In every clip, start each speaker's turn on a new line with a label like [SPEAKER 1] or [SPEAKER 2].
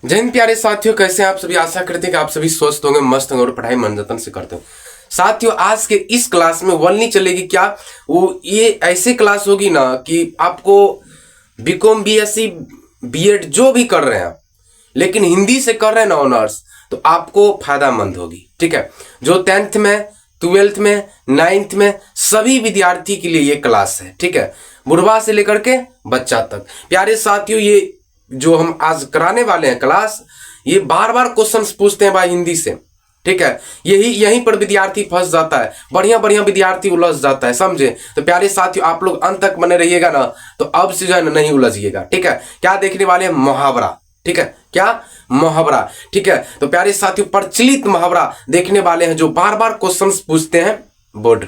[SPEAKER 1] जय हिंद प्यारे साथियों, कैसे हैं आप सभी। आशा करते हैं कि आप सभी स्वस्थ होंगे, मस्त होंगे और पढ़ाई मन जतन से करते हो। साथियों, आज के इस क्लास में वनली चलेगी क्या, वो ये ऐसे क्लास होगी ना कि आपको बीकॉम बीएससी बीएड जो भी कर रहे हैं आप, लेकिन हिंदी से कर रहे हैं ना ऑनर्स, तो आपको फायदामंद होगी। ठीक है, जो 10th में 12th में 9th में सभी विद्यार्थी के लिए ये क्लास है। ठीक है, बुढ़वा से लेकर के बच्चा तक। प्यारे साथियों, ये जो हम आज कराने वाले हैं क्लास, ये बार बार क्वेश्चंस पूछते हैं भाई हिंदी से। ठीक है, यहीं पर विद्यार्थी फंस जाता है, बढ़िया बढ़िया विद्यार्थी उलझ जाता है, समझे। तो प्यारे साथियों, आप लोग अंत तक बने रहिएगा ना, तो अब से जो है ना नहीं उलझिएगा। ठीक है, क्या देखने वाले हैं, मुहावरा। ठीक है, क्या मुहावरा। ठीक है, तो प्यारे साथियों, प्रचलित मुहावरा देखने वाले हैं जो बार बार क्वेश्चंस पूछते हैं बोर्ड।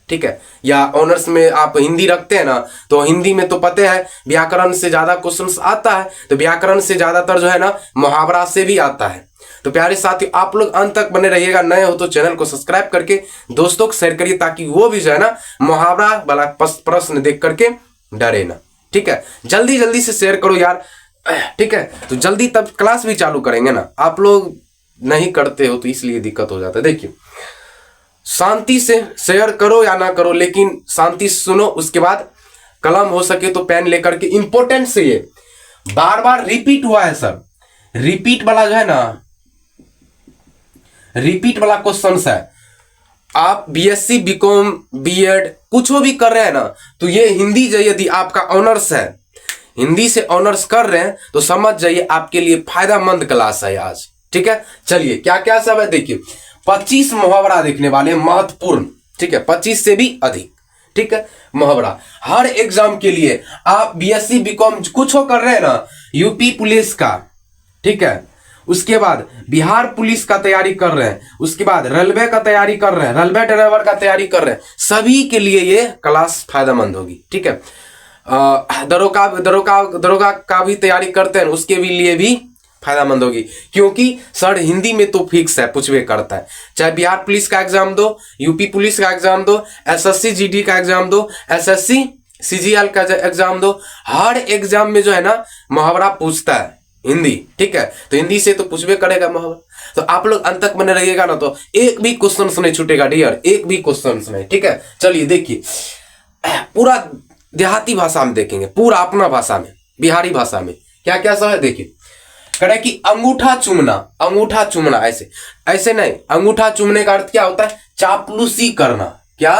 [SPEAKER 1] ठीक है, या ऑनर्स में आप हिंदी रखते हैं ना, तो हिंदी में तो पता है व्याकरण से ज्यादा क्वेश्चंस आता है, तो व्याकरण से ज्यादातर जो है ना मुहावरा से भी आता है। तो प्यारे साथियों, आप लोग अंत तक बने रहिएगा। नए हो तो चैनल को सब्सक्राइब करके दोस्तों को शेयर करिए, ताकि वो भी जो है ना मुहावरा वाला प्रश्न देख करके डरे ना। ठीक है, जल्दी जल्दी से शेयर करो यार। ठीक है, तो जल्दी तब क्लास भी चालू करेंगे ना। आप लोग नहीं करते हो तो इसलिए दिक्कत हो जाता है। देखिए, शांति से शेयर करो या ना करो, लेकिन शांति से सुनो। उसके बाद कलम हो सके तो पेन लेकर के, इंपॉर्टेंट से ये बार बार रिपीट हुआ है सर, रिपीट वाला जो है ना, रिपीट वाला क्वेश्चन है। आप बीएससी बीकॉम बीएड कुछ भी कर रहे हैं ना, तो ये हिंदी जो यदि आपका ऑनर्स है, हिंदी से ऑनर्स कर रहे हैं, तो समझ जाइए आपके लिए फायदामंद क्लास है आज। ठीक है, चलिए क्या क्या सब है देखिए। 25 मुहावरा देखने वाले महत्वपूर्ण। ठीक है, 25 से भी अधिक। ठीक है, मुहावरा हर एग्जाम के लिए। आप बीएससी बीकॉम कुछ हो कर रहे हैं ना, यूपी पुलिस का, ठीक है, उसके बाद बिहार पुलिस का तैयारी कर रहे हैं, उसके बाद रेलवे का तैयारी कर रहे हैं, रेलवे ड्राइवर का तैयारी कर रहे हैं, सभी के लिए ये क्लास फायदेमंद होगी। ठीक है, दरोगा का भी तैयारी करते हैं, उसके भी लिए भी फायदामंद होगी, क्योंकि सर हिंदी में तो फिक्स है, पूछवे करता है। चाहे बिहार पुलिस का एग्जाम दो, यूपी पुलिस का एग्जाम दो, एसएससी जीडी का एग्जाम दो, एसएससी सीजीएल का एग्जाम दो, हर एग्जाम में जो है ना मुहावरा पूछता है हिंदी। ठीक है, तो हिंदी से तो पूछवे करेगा मुहावरा। तो आप लोग अंत तक बने रहिएगा ना, तो एक भी क्वेश्चन नहीं छूटेगा डियर, एक भी क्वेश्चन नहीं। ठीक है, चलिए देखिए, पूरा देहाती भाषा में देखेंगे, पूरा अपना भाषा में, बिहारी भाषा में क्या क्या सब है देखिए। कह रहा है कि अंगूठा चूमना, अंगूठा चूमना, ऐसे ऐसे नहीं। अंगूठा चूमने का अर्थ क्या होता है, चापलूसी करना। क्या,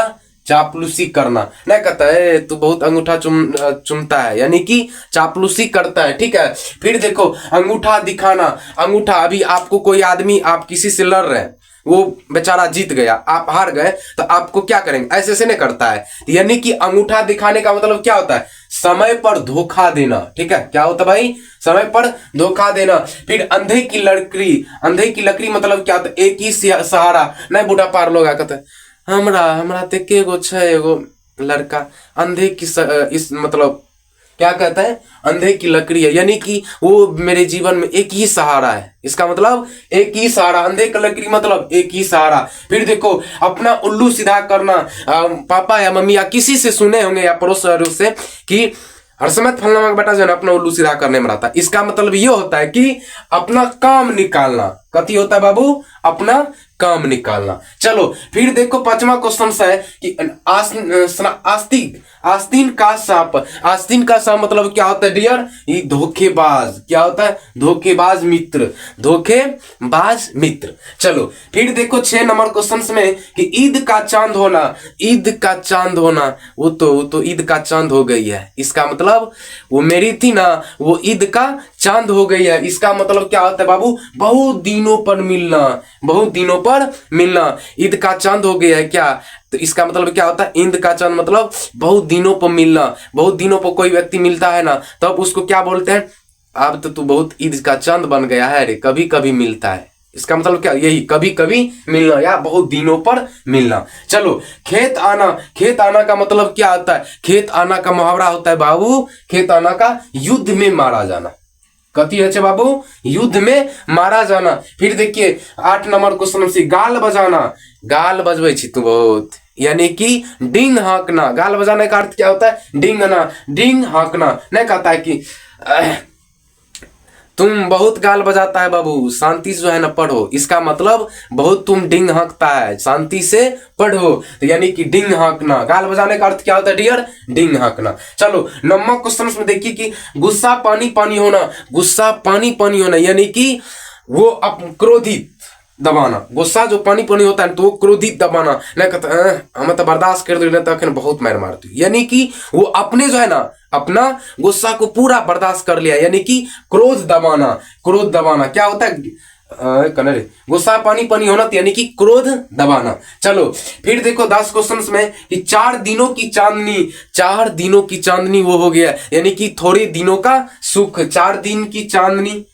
[SPEAKER 1] चापलूसी करना। नहीं कहता है तू बहुत अंगूठा चूमता है, यानी कि चापलूसी करता है। ठीक है, फिर देखो अंगूठा दिखाना। अंगूठा, अभी आपको कोई आदमी, आप किसी से लड़ रहे हैं, वो बेचारा जीत गया, आप हार गए, तो आपको क्या करेंगे, ऐसे से नहीं करता है। यानी कि अंगूठा दिखाने का मतलब क्या होता है, समय पर धोखा देना। ठीक है, क्या होता है भाई, समय पर धोखा देना। फिर अंधे की लकड़ी, अंधे की लकड़ी मतलब क्या होता है, एक ही सहारा। नहीं बूढ़ा पार लोग कहते हैं हमरा ते के गो छे एगो लड़का, अंधे की इस मतलब क्या कहता है, अंधे की लकड़ी है, यानी कि वो मेरे जीवन में एक ही सहारा है। इसका मतलब एक ही सहारा, अंधे की लकड़ी मतलब एक ही सहारा। फिर देखो, अपना उल्लू सीधा करना। पापा या मम्मी या किसी से सुने होंगे या पड़ोस से कि हर समय फलना का बेटा जो है अपना उल्लू सीधा करने में रहता है। इसका मतलब ये होता है कि अपना काम निकालना। कथी होता है बाबू, अपना काम निकालना। चलो फिर देखो, 5वां क्वेश्चन है कि आस्तिक, आस्तीन का सांप। आस्तीन का सांप मतलब क्या होता है डियर, ये धोखेबाज। क्या होता है, धोखेबाज मित्र, धोखेबाज मित्र। चलो फिर देखो 6 नंबर क्वेश्चन में कि ईद का चांद होना, ईद का चांद होना, वो तो ईद का चांद हो गई है। इसका मतलब वो मेरी थी ना, वो ईद का चांद हो गई है। इसका मतलब क्या होता है बाबू, बहुत दिनों पर मिलना, बहुत दिनों पर मिलना। ईद का चांद हो गया है क्या, तो इसका मतलब क्या होता है, ईद का चांद मतलब बहुत दिनों पर मिलना। बहुत दिनों पर कोई व्यक्ति मिलता है ना, तब तो उसको क्या बोलते हैं, अब तो तू बहुत ईद का चांद बन गया है रे, कभी कभी मिलता है। इसका मतलब क्या, यही कभी कभी मिलना या बहुत दिनों पर मिलना। चलो खेत आना, खेत आना का मतलब क्या होता है, खेत आना का मुहावरा होता है बाबू, खेत आना का युद्ध में मारा जाना। कथी है बाबू, युद्ध में मारा जाना। फिर देखिए 8 नंबर क्वेश्चन से गाल बजाना। गाल बजबै छी तू बहुत, यानी कि डिंग हाँकना। गाल बजाने का अर्थ क्या होता है, डिंगना, डिंग हाँकना। नहीं कहता है कि तुम बहुत गाल बजाता है बाबू, शांति से जो है ना पढ़ो। इसका मतलब बहुत तुम डिंग हाँकता है, शांति से पढ़ो। तो यानी कि डिंग हाँकना, गाल बजाने का अर्थ क्या होता है डियर? डिंग हाँकना। चलो 9वां क्वेश्चन में देखिए कि गुस्सा पानी पानी होना, गुस्सा पानी पानी होना यानी कि वो क्रोधित दबाना। गुस्सा जो पानी पानी होता है तो वो क्रोधित दबाना, नहीं कहता हम तो बर्दाश्त कर दो तो बहुत मार मारती, यानी कि वो अपने जो है ना अपना गुस्सा को पूरा बर्दाश्त कर लिया, यानी कि क्रोध दबाना। क्रोध दबाना क्या होता है कनरे? गुस्सा पानी पानी होना यानी कि क्रोध दबाना। चलो फिर देखो 10 क्वेश्चन में कि 4 दिनों की चांदनी, 4 दिनों की चांदनी वो हो गया यानी कि थोड़े दिनों का सुख। 4 दिन की चांदनी,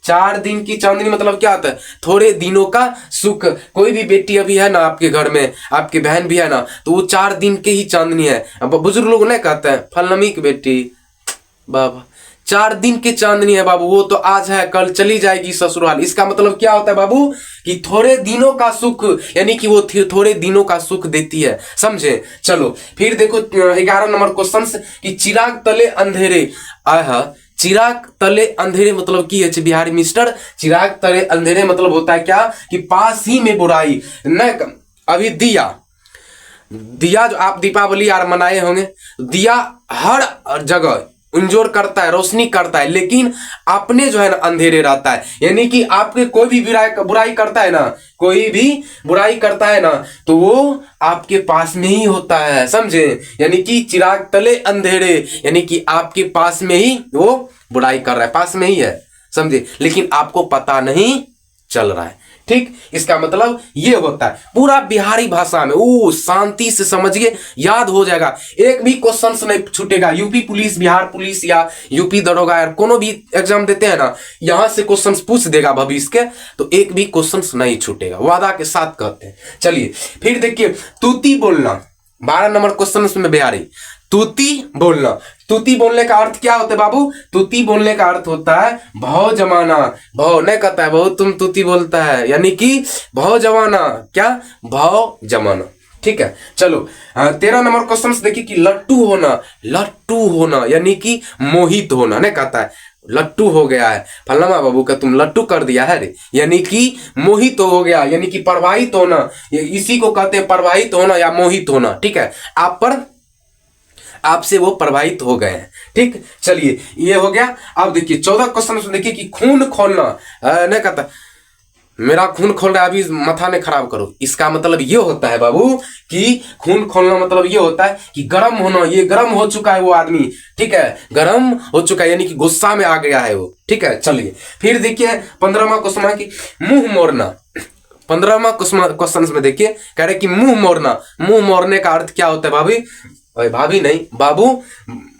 [SPEAKER 1] 4 दिन की चांदनी मतलब क्या होता है? थोड़े दिनों का सुख। कोई भी बेटी अभी है ना आपके घर में, आपकी बहन भी है ना, तो वो 4 दिन की ही चांदनी है। अब बुजुर्ग लोग नहीं कहते हैं फलनमी की बेटी बाबा 4 दिन की चांदनी है बाबू, वो तो आज है कल चली जाएगी ससुराल। इसका मतलब क्या होता है बाबू कि थोड़े दिनों का सुख, यानी कि वो थोड़े दिनों का सुख देती है, समझे। चलो फिर देखो 11 नंबर क्वेश्चन कि चिराग तले अंधेरे। आहा, चिराग तले अंधेरे मतलब की है बिहारी मिस्टर? चिराग तले अंधेरे मतलब होता है क्या कि पास ही में बुराई न। अभी दिया जो आप दीपावली यार मनाए होंगे, दिया हर जगह उंजोर करता है, रोशनी करता है, लेकिन अपने जो है ना अंधेरे रहता है। यानी कि आपके कोई भी बुराई करता है ना, कोई भी बुराई करता है ना तो वो आपके पास में ही होता है, समझे। यानी कि चिराग तले अंधेरे यानी कि आपके पास में ही वो बुराई कर रहा है, पास में ही है, समझे, लेकिन आपको पता नहीं चल रहा है। ठीक, इसका मतलब ये होता है पूरा बिहारी भाषा में। ओ शांति से समझिए, याद हो जाएगा, एक भी क्वेश्चन नहीं छूटेगा। यूपी पुलिस, बिहार पुलिस या यूपी दरोगा यार कोनो भी एग्जाम देते हैं ना, यहां से क्वेश्चन पूछ देगा भविष्य के, तो एक भी क्वेश्चन नहीं छूटेगा, वादा के साथ कहते हैं। चलिए फिर देखिए तूती बोलना, 12 नंबर क्वेश्चन में बिहारी। तूती बोलना, तूती बोलने का अर्थ क्या होता है बाबू? तूती बोलने का अर्थ होता है भाव जमाना। भाव नहीं कहता है बहुत तुम तूती बोलता है, यानी कि भाव जमाना। क्या? भाव जमाना। ठीक है, चलो 13 नंबर क्वेश्चन से देखिए कि लट्टू होना। लट्टू होना यानी कि मोहित होना, नहीं कहता है लट्टू हो गया है फलाना बाबू का, तुम लट्टू कर दिया है रे, यानी कि मोहित हो गया, यानी कि प्रवाहित होना। इसी को कहते हैं प्रवाहित होना या मोहित होना। ठीक है, आप पर आपसे वो प्रभावित हो गए हैं। ठीक, चलिए ये हो गया। अब देखिए 14 क्वेश्चन में देखिए कि खून खोलना। नहीं कहता मेरा खून खोल रहा है, अभी माथा ने खराब करो। इसका मतलब ये होता है बाबू कि खून खोलना मतलब ये होता है कि गर्म होना, ये गर्म हो चुका है वो आदमी। ठीक है, गर्म हो चुका है यानी कि गुस्सा में आ गया है वो। ठीक है, चलिए फिर देखिए 15वां क्वेश्चन है कि मुंह मोड़ना। 15वां क्वेश्चन में देखिए कह रहे कि मुंह मोड़ना। मुंह मोड़ने का अर्थ क्या होता है भाभी? भाभी नहीं बाबू,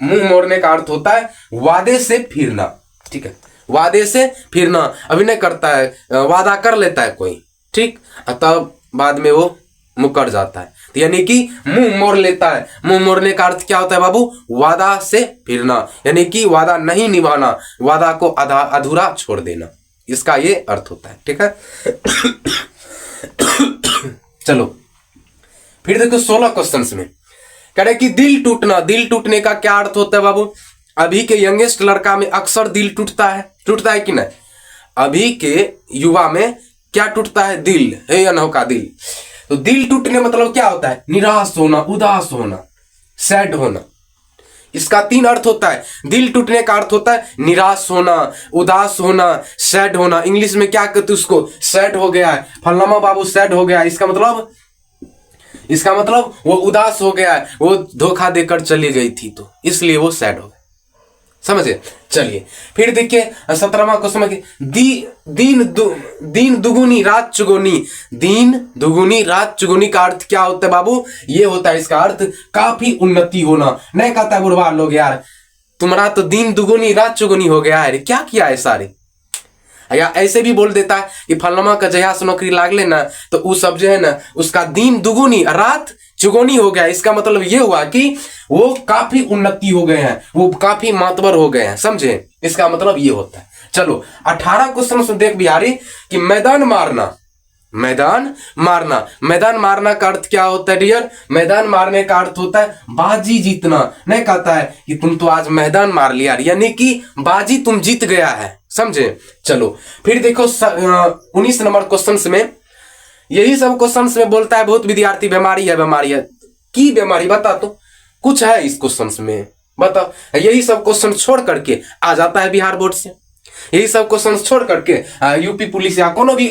[SPEAKER 1] मुंह मोड़ने का अर्थ होता है वादे से फिरना। ठीक है, वादे से फिरना। अभिनय करता है, वादा कर लेता है कोई, ठीक, तब बाद में वो मुकर जाता है, तो यानी कि मुंह मोड़ लेता है। मुंह मोड़ने का अर्थ क्या होता है बाबू? वादा से फिरना, यानी कि वादा नहीं निभाना, वादा को अधूरा छोड़ देना, इसका ये अर्थ होता है। ठीक है चलो फिर देखो 16 क्वेश्चन में कह रहे कि दिल टूटना। दिल टूटने का क्या अर्थ होता है बाबू? अभी के यंगेस्ट लड़का में अक्सर दिल टूटता है कि नहीं? अभी के युवा में क्या टूटता है? दिल है, अनोखा दिल। तो दिल टूटने मतलब क्या होता है? निराश होना, उदास होना, सैड होना। इसका 3 अर्थ होता है। दिल टूटने का अर्थ होता है निराश होना, उदास होना, सैड होना। इंग्लिश में क्या कहते उसको? सैड हो गया है फलाना बाबू, सैड हो गया। इसका मतलब वो उदास हो गया है, वो धोखा देकर चली गई थी तो इसलिए वो सैड हो गया, समझे। चलिए फिर देखिए 17वां क्वेश्चन में दिन दुगुनी रात चुगुनी। दिन दुगुनी रात चुगुनी का अर्थ क्या होता है बाबू? ये होता है इसका अर्थ काफी उन्नति होना। नहीं कहता है बुढ़वा लोग यार तुम्हारा तो दिन दुगुनी रात चुगुनी हो गया है, क्या किया है सारे, या ऐसे भी बोल देता है कि फलाना का जया से नौकरी लाग लेना तो वो सब जो है ना उसका दिन दुगुनी रात चुगुनी हो गया। इसका मतलब ये हुआ कि वो काफी उन्नति हो गए हैं, वो काफी मातबर हो गए हैं, समझे। इसका मतलब ये होता है। चलो 18 क्वेश्चन से देख बिहारी कि मैदान मारना। मैदान मारना, मैदान मारना का अर्थ क्या होता है डियर? मैदान मारने का अर्थ होता है बाजी जीतना। नहीं कहता है कि तुम तो आज मैदान मार लिया, यानी कि बाजी तुम जीत गया है, समझे। चलो फिर देखो 19 नंबर क्वेश्चन में यही सब क्वेश्चन में बोलता है बहुत विद्यार्थी बीमारी है की बीमारी बता तो कुछ है इस क्वेश्चन में बताओ। यही सब क्वेश्चन छोड़ करके आ जाता है बिहार बोर्ड से, यही सब क्वेश्चन छोड़ करके यूपी पुलिस या कोनो भी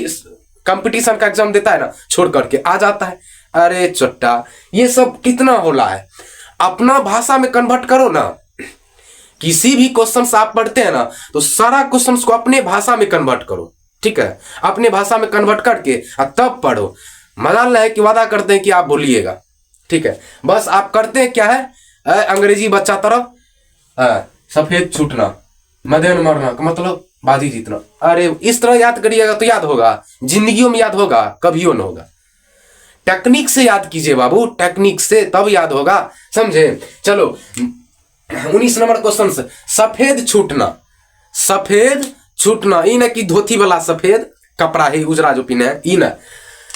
[SPEAKER 1] कंपटीशन का एग्जाम देता है ना, छोड़ करके आ जाता है। अरे चट्टा ये सब कितना होला है, अपना भाषा में कन्वर्ट करो ना। किसी भी क्वेश्चन आप पढ़ते हैं ना तो सारा क्वेश्चन को अपने भाषा में कन्वर्ट करो, ठीक है, अपने भाषा में कन्वर्ट करके तब पढ़ो। मजाल है कि वादा करते हैं कि आप भूलिएगा, ठीक है, बस आप करते हैं क्या है, अंग्रेजी बच्चा तरफ सफेद छूटना मध्यम मरना का मतलब बाजी जीतना। अरे इस तरह याद करिएगा तो याद होगा, जिंदगियों में याद होगा, कभियो न होगा। टेक्निक से याद कीजिए बाबू, टेक्निक से तब याद होगा, समझे। चलो 19 नंबर क्वेश्चन से सफेद छूटना, सफेद छूटना ई न कि धोती वाला सफेद कपड़ा है उजरा जो पीने है, ई न।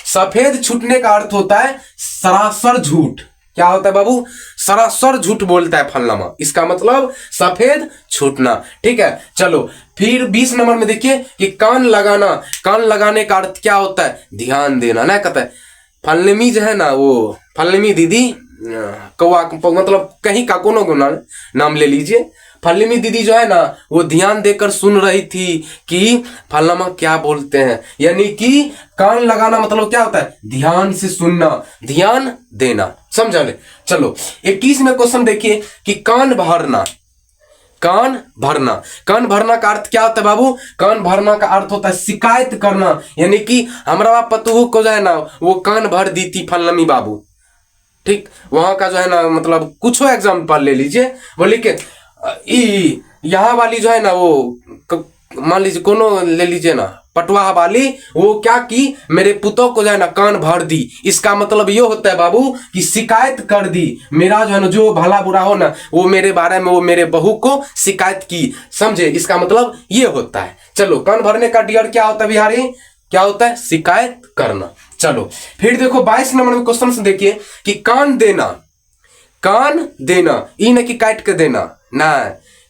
[SPEAKER 1] सफेद छूटने का अर्थ होता है सरासर झूठ। क्या होता है बाबू, सरासर झूठ बोलता है फलनामा, इसका मतलब सफेद छूटना, ठीक है। चलो फिर 20 नंबर में देखिए कि कान लगाना, कान लगाने का अर्थ क्या होता है, ध्यान देना ना। कहता है फलनमी जो है ना, वो फलनमी दीदी कौआ मतलब कहीं का कोनो को नाम ले लीजिए, फलनमी दीदी जो है ना वो ध्यान देकर सुन रही थी कि फलनामा क्या बोलते हैं, यानी कि कान लगाना मतलब क्या होता है, ध्यान से सुनना, ध्यान देना, समझा ले। चलो 21 में क्वेश्चन देखिए कि कान भरना, कान भरना, कान भरना का अर्थ क्या होता है बाबू, कान भरना का अर्थ होता है शिकायत करना, यानी कि हमारा पतोह को जो है ना वो कान भर दी थी फलनमी बाबू, ठीक। वहां का जो है ना मतलब कुछ एग्जाम्पल ले लीजिए, बोले कि यहाँ वाली जो है ना वो मान लीजिए कोनो ले लीजिए ना पटवा वाली, वो क्या की मेरे पुतों को जो है ना कान भर दी, इसका मतलब ये होता है बाबू कि शिकायत कर दी, मेरा जो है ना जो भला बुरा हो ना वो मेरे बारे में वो मेरे बहू को शिकायत की, समझे, इसका मतलब ये होता है। चलो कान भरने का डियर क्या होता है बिहारी, क्या होता है, शिकायत करना। चलो फिर देखो 22 नंबर में क्वेश्चन से देखिए कि कान देना, कान देना ई न कि काट के देना ना,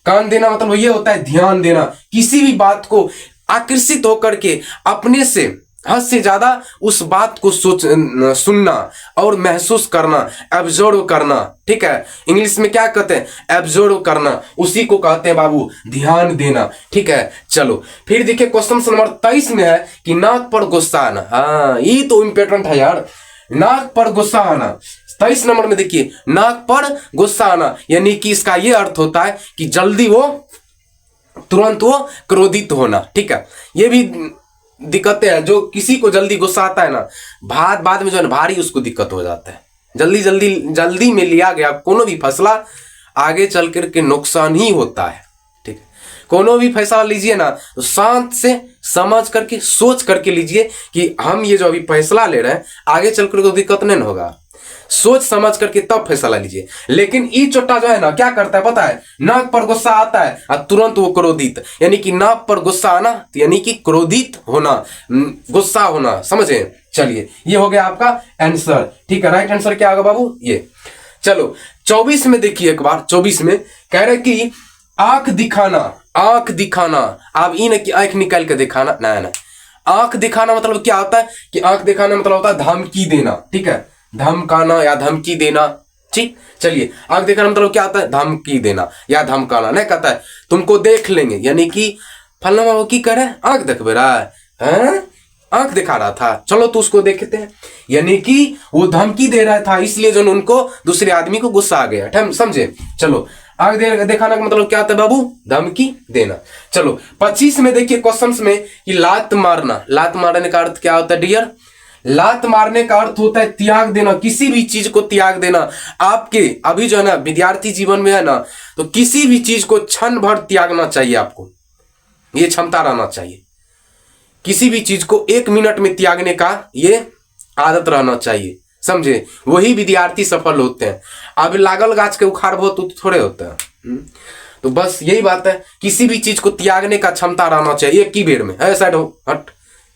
[SPEAKER 1] कान देना मतलब ये होता है ध्यान देना, किसी भी बात को आकर्षित होकर के अपने से हद से ज्यादा उस बात को सुनना और महसूस करना, एब्जॉर्व करना, ठीक है। इंग्लिश में क्या कहते हैं, एब्जॉर्व करना, उसी को कहते हैं बाबू ध्यान देना, ठीक है। चलो फिर देखिए क्वेश्चन नंबर 23 में है कि नाक पर गुस्सा आना। हाँ ये तो इम्पोर्टेंट है यार, नाक पर गुस्सा आना। 23 नंबर में देखिए नाक पर गुस्सा आना, यानी कि इसका यह अर्थ होता है कि जल्दी वो तुरंत वो क्रोधित होना, ठीक है। ये भी दिक्कतें हैं, जो किसी को जल्दी गुस्सा आता है ना बाद में जो है भारी उसको दिक्कत हो जाता है। जल्दी में लिया गया कोनो भी फैसला आगे चल करके नुकसान ही होता है, ठीक है। कोनो भी फैसला लीजिए ना तो शांत से समझ करके सोच करके लीजिए कि हम ये जो अभी फैसला ले रहे हैं आगे चल कर कोई दिक्कत नहीं होगा, सोच समझ करके तब फैसला लीजिए। लेकिन ई चोटा जो है ना क्या करता है पता है, नाक पर गुस्सा आता है और तुरंत वो क्रोधित, यानी कि नाक पर गुस्सा आना यानी कि क्रोधित होना, गुस्सा होना, समझे। चलिए ये हो गया आपका आंसर, ठीक है। राइट आंसर क्या होगा बाबू ये। चलो 24 में देखिए एक बार, 24 में कह रहे कि आंख दिखाना, आंख दिखाना, आप ई न कि आंख निकाल के दिखाना, ना आंख दिखाना मतलब क्या होता है कि आंख दिखाना मतलब होता है धमकी देना, ठीक है, धमकाना या धमकी देना, ठीक। चलिए आंख दिखाना मतलब क्या होता है, धमकी देना या धमकाना। नहीं कहता है तुमको देख लेंगे, यानी कि फलना वो की करे आंख देख रहा है, आंख दिखा रहा था, चलो तो उसको देखते हैं, यानी कि वो धमकी दे रहा था, इसलिए जो उनको दूसरे आदमी को गुस्सा आ गया, समझे। चलो आंख दिखाना का मतलब क्या होता है बाबू, धमकी देना। चलो 25 में देखिए क्वेश्चंस में कि लात मारना, लात मारने का अर्थ क्या होता है डियर, लात मारने का अर्थ होता है त्याग देना, किसी भी चीज को त्याग देना। आपके अभी जो है ना विद्यार्थी जीवन में है ना तो किसी भी चीज को क्षण भर त्यागना चाहिए, आपको ये क्षमता रहना चाहिए, किसी भी चीज को 1 मिनट में त्यागने का ये आदत रहना चाहिए, समझे, वही विद्यार्थी सफल होते हैं। अब लागल गाछ के उखाड़ बहुत थोड़े होता है, तो बस यही बात है, किसी भी चीज को त्यागने का क्षमता रहना चाहिए, एक ही बेर में ऐसा हट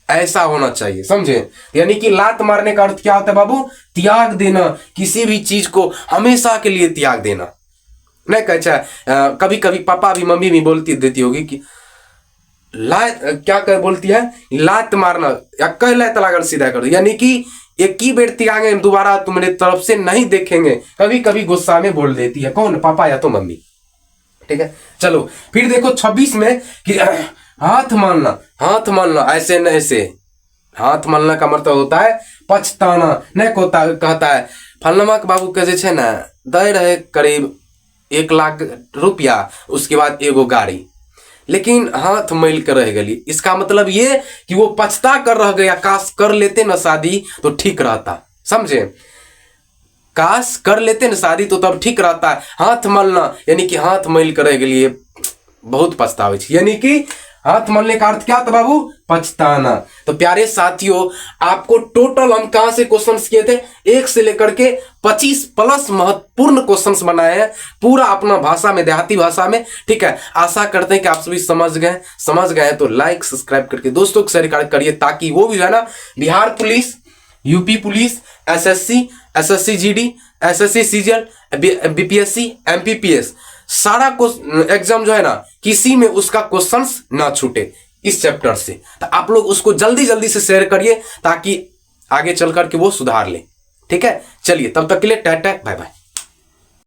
[SPEAKER 1] ऐसा होना चाहिए, समझे। यानी कि लात मारने का अर्थ क्या होता है बाबू, त्याग देना, किसी भी चीज को हमेशा के लिए त्याग देना। नहीं कहता कभी कभी पापा भी मम्मी भी बोलती देती होगी कि क्या कर बोलती है, लात मारना या कह लात लाकर सीधा कर दो, यानी कि एक ही बेर तिगाएंगे दोबारा तुम्हारे तरफ से नहीं देखेंगे। कभी कभी गुस्सा में बोल देती है, कौन, पापा या तो मम्मी। ठीक है, चलो फिर देखो 26 में कि हाथ मानना, हाथ मानना ऐसे न ऐसे। हाथ मानना का मतलब होता है पछताना। नहीं कहता है फलनमा के बाबू कैसे छे ना दे रहे करीब 1 लाख रुपया, उसके बाद एगो गाड़ी, लेकिन हाथ मैल कर रह गई। इसका मतलब ये कि वो पछता कर रह गया, काश कर लेते ना शादी तो ठीक रहता, समझे, काश कर लेते ना शादी तो तब ठीक रहता है। हाथ मलना यानी कि हाथ मैल कर रह गई, बहुत पछतावे, यानी कि हाथ मलने का अर्थ क्या था बाबू, पछताना। तो प्यारे साथियों, आपको टोटल हम कहां से क्वेश्चंस किए थे, 1 से लेकर के 25 प्लस महत्वपूर्ण क्वेश्चंस बनाए हैं, पूरा अपना भाषा में, देहाती भाषा में। ठीक है, आशा करते हैं कि आप सभी समझ गए तो लाइक सब्सक्राइब करके दोस्तों को शेयर करिए, ताकि वो भी है ना Bihar police, UP police, SSC GD, SSC CGL, BPSC, MPPS, सारा एग्जाम जो है ना किसी में उसका क्वेश्चंस ना छूटे इस चैप्टर से। तो आप लोग उसको जल्दी जल्दी से शेयर करिए ताकि आगे चल करके वो सुधार ले। ठीक है, चलिए तब तक के लिए टाटा बाय बाय।